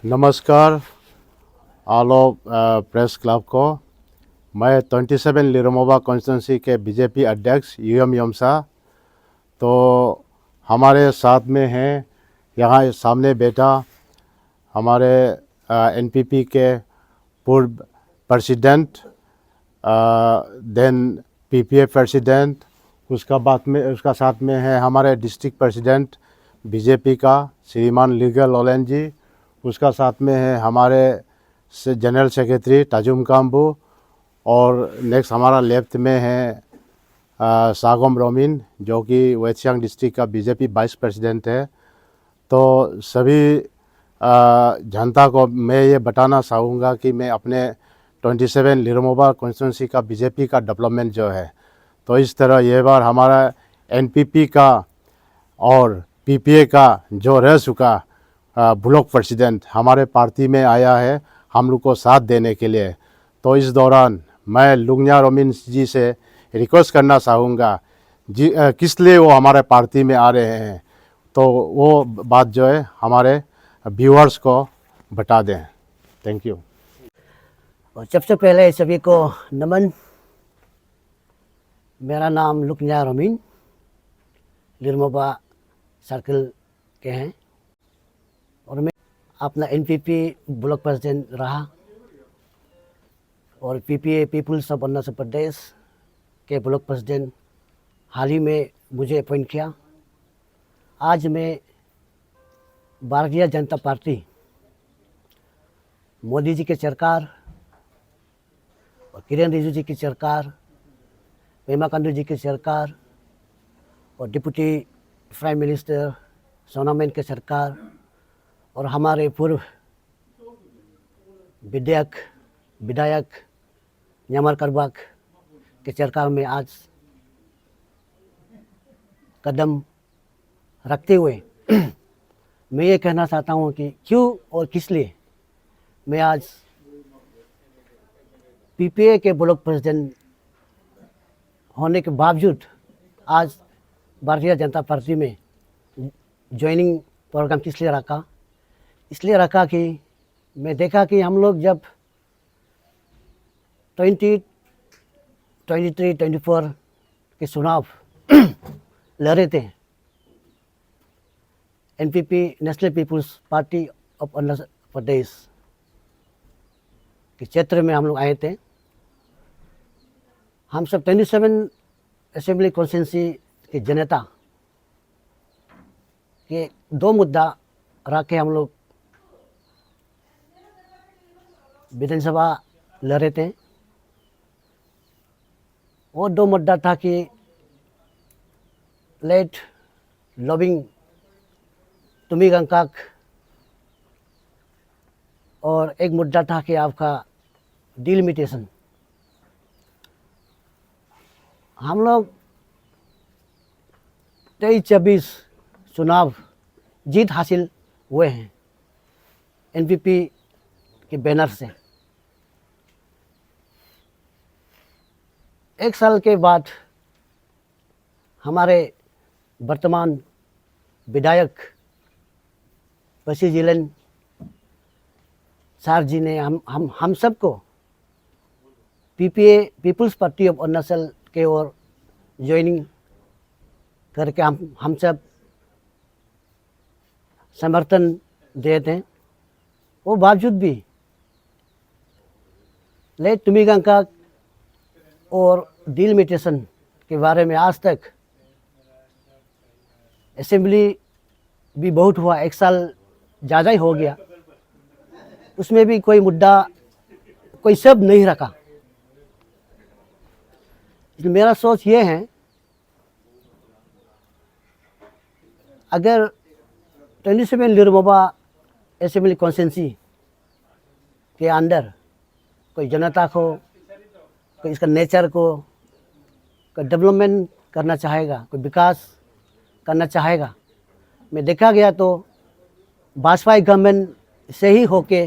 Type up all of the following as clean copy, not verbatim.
नमस्कार आलो press club को। मैं 27 लिरोमोबा कॉन्स्टिट्यूंसी के बीजेपी अध्यक्ष यूएम योमसा। तो हमारे साथ में हैं यहाँ सामने बैठा हमारे एनपीपी के पूर्व प्रेसिडेंट, देन पीपीए प्रेसिडेंट, उसका साथ में है हमारे डिस्ट्रिक्ट प्रेसिडेंट बीजेपी का श्रीमान लीगल लोलेन जी। उसका साथ में है हमारे जनरल सेक्रेटरी ताजुम काम्बू। और नेक्स्ट हमारा लेफ्ट में है सागोम रोमिन, जो कि वेस्ट सियांग डिस्ट्रिक्ट का बीजेपी वाइस प्रेसिडेंट है। तो सभी जनता को मैं ये बताना चाहूँगा कि मैं अपने 27 लिरोमोबा कॉन्स्टिट्यूंसी का बीजेपी का डेवलपमेंट जो है, तो इस तरह ये बार हमारा एनपीपी का और पीपीए का जो रह चुका ब्लॉक प्रेसिडेंट हमारे पार्टी में आया है हम लोग को साथ देने के लिए। तो इस दौरान मैं लुंगया रोमिन जी से रिक्वेस्ट करना चाहूँगा जी, किस लिए वो हमारे पार्टी में आ रहे हैं, तो वो बात जो है हमारे व्यूअर्स को बता दें। Thank you. और सबसे पहले सभी को नमन। मेरा नाम लुंगया रोमिन लिरोमोबा सर्कल के हैं और मैं अपना एनपीपी ब्लॉक प्रेसिडेंट रहा और PPA people's of Arunachal Pradesh के ब्लॉक प्रेसिडेंट हाल ही में मुझे अपॉइंट किया। आज मैं भारतीय जनता पार्टी, मोदी जी की सरकार और किरण रिजिजू जी की सरकार, पेमा खांडू जी की सरकार और डिप्टी प्राइम मिनिस्टर सोना मैन की सरकार और हमारे पूर्व विधायक न्यामर करबाक के सरकार में आज कदम रखते हुए मैं ये कहना चाहता हूँ कि क्यों और किस लिए मैं आज पीपीए के ब्लॉक प्रेसिडेंट होने के बावजूद आज भारतीय जनता पार्टी में ज्वाइनिंग प्रोग्राम किस लिए रखा। इसलिए रखा कि मैं देखा कि हम लोग जब 2023-24 के चुनाव लड़े थे, NPP National People's Party of Arunachal Pradesh के क्षेत्र में हम लोग आए थे। हम सब 27 असेंबली कॉन्स्टिट्यूंसी की जनता के दो मुद्दा रख के हम लोग विधानसभा लड़े थे। वो दो मुद्दा था कि लेट लॉबिंग तुम्ही गंकाक और एक मुद्दा था कि आपका डिलिमिटेशन। हम लोग 23-24 चुनाव जीत हासिल हुए हैं एनपीपी के बैनर से। एक साल के बाद हमारे वर्तमान विधायक पसी जिलन सर जी ने हम सबको PPA People's Party of Arunachal के ओर ज्वाइनिंग करके हम सब समर्थन देते हैं। वो बावजूद भी लेट तुम्ही गंकाक और डिलिमिटेशन के बारे में आज तक असेंबली भी बहुत हुआ, एक साल ज़्यादा ही हो गया, उसमें भी कोई मुद्दा कोई सब नहीं रखा। मेरा सोच ये है, अगर 27 लिरोमोबा असेंबली कॉन्स्टिट्यूंसी के अंदर कोई जनता को, कोई इसका नेचर को, कोई डेवलपमेंट करना चाहेगा, कोई विकास करना चाहेगा, मैं देखा गया तो भाजपा गवर्नमेंट से ही होके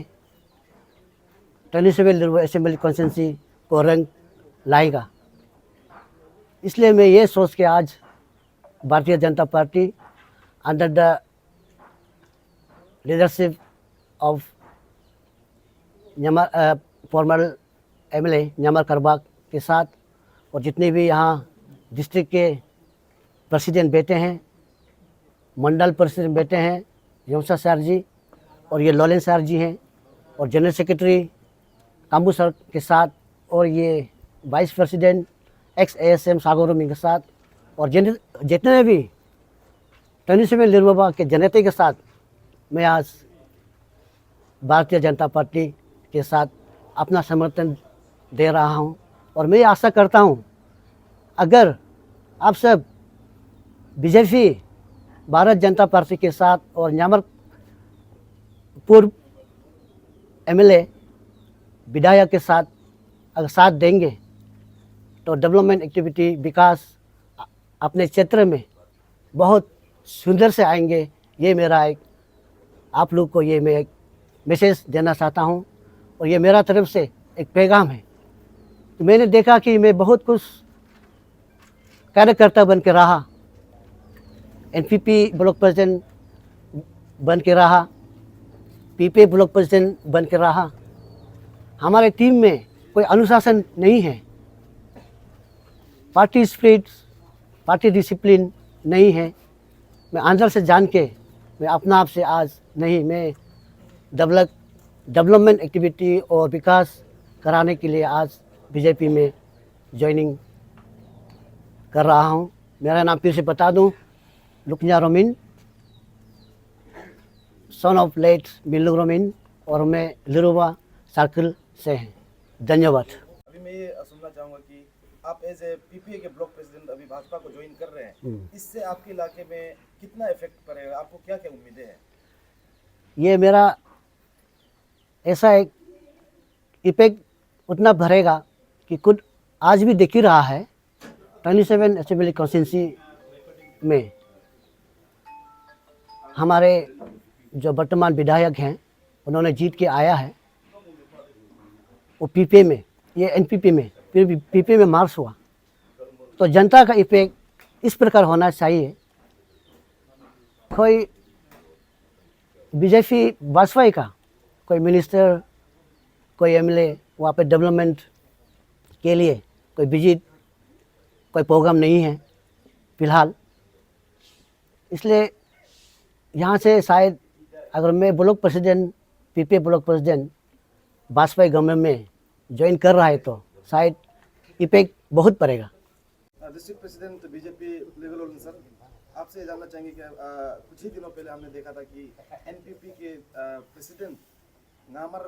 27 लिरोमोबा असेंबली कॉन्स्टिट्यूंसी को रंग लाएगा। इसलिए मैं ये सोच के आज Bharatiya Janata Party under the leadership of former MLA Nyamar Karbag के साथ, और जितने भी यहाँ डिस्ट्रिक्ट के प्रेसिडेंट बैठे हैं, मंडल प्रेसिडेंट बैठे हैं, योमसा सर जी और ये लॉलेन सर जी हैं, और जनरल सेक्रेटरी काम्बू सर के साथ, और ये vice president ex ASM Sagor Romi के साथ, और जितने भी 27 लिरमोबा के जनता के साथ मैं आज भारतीय जनता पार्टी के साथ अपना समर्थन दे रहा हूं। और मैं आशा करता हूं अगर आप सब बीजेपी भारत जनता पार्टी के साथ और न्यामर पूर्व एमएलए विधायक के साथ अगर साथ देंगे तो डेवलपमेंट एक्टिविटी विकास अपने क्षेत्र में बहुत सुंदर से आएंगे। ये मेरा एक आप लोग को ये मैं एक मैसेज देना चाहता हूँ, और ये मेरा तरफ से एक पैगाम है। तो मैंने देखा कि मैं बहुत कुछ कार्यकर्ता बन के रहा, एनपीपी ब्लॉक प्रेसिडेंट बन के रहा, पीपी ब्लॉक प्रेसिडेंट बन के रहा। हमारे टीम में कोई अनुशासन नहीं है, पार्टी स्पिरिट, पार्टी डिसिप्लिन नहीं है। मैं अंदर से जान के मैं अपना आप से आज नहीं, मैं डेवलपमेंट एक्टिविटी और विकास कराने के लिए आज बीजेपी में ज्वाइनिंग कर रहा हूं। मेरा नाम फिर से बता दूं, Lukanya Romin, son of late Millu Romin, और मैं लिरुवा सर्कल से हैं। धन्यवाद। अभी मैं ये सुनना चाहूँगा कि आप एज ए पीपीए के ब्लॉक प्रेसिडेंट अभी भाजपा को ज्वाइन कर रहे हैं, इससे आपके इलाके में कितना इफेक्ट पड़ेगा, आपको क्या क्या उम्मीदें हैं? ये मेरा ऐसा एक इफेक्ट उतना भरेगा कि खुद आज भी दिख ही रहा है। 27 असेंबली कॉन्स्टिट्यूंसी में हमारे जो वर्तमान विधायक हैं उन्होंने जीत के आया है, वो पीपीए में, ये एनपीपी में, फिर भी पीपीए में मार्च हुआ। तो जनता का इफेक्ट इस प्रकार होना चाहिए, कोई बीजेपी वाजपेयी का कोई मिनिस्टर, कोई एमएलए वहाँ पे डेवलपमेंट के लिए कोई विजिट, कोई प्रोग्राम नहीं है फिलहाल। इसलिए यहाँ से शायद अगर मैं block president, PPA block president Vajpayee government में ज्वाइन कर रहा है तो शायद इफेक्ट बहुत पड़ेगा। District president BJP level sir, आपसे जानना चाहेंगे कि कुछ ही दिनों पहले हमने देखा था कि एनपीपी के प्रेसिडेंट न्यामर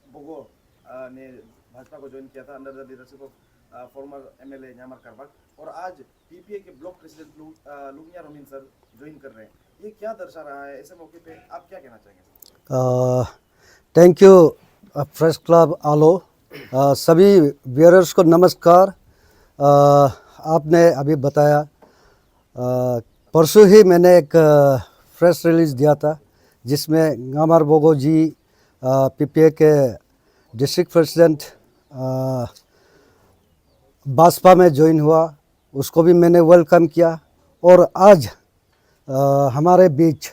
बोगो ने भाजपा को ज्वाइन किया था under the leadership of former MLA Nyamar Karbag, और आज पीपीए के block president Lukanya Romin sir join कर रहे हैं। ये क्या दर्शा रहा है? ऐसे मौके पे आप क्या कहना चाहेंगे? थैंक यू प्रेस क्लब आलो। सभी व्यूअर्स को नमस्कार। आपने अभी बताया, परसों ही मैंने एक प्रेस रिलीज़ दिया था जिसमें न्यामर बोगो जी पीपीए के डिस्ट्रिक्ट प्रेसिडेंट भाजपा में ज्वाइन हुआ, उसको भी मैंने वेलकम किया। और आज हमारे बीच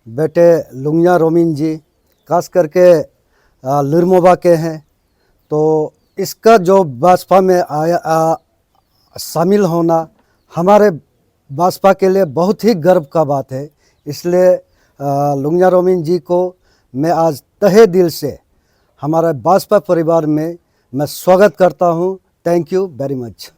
बेटे लुकन्या रोमिन जी खास करके लिरमोबा के हैं, तो इसका जो भाजपा में आया शामिल होना हमारे भाजपा के लिए बहुत ही गर्व का बात है। इसलिए लुकन्या रोमिन जी को मैं आज तहे दिल से हमारे भाजपा परिवार में मैं स्वागत करता हूं। Thank you very much.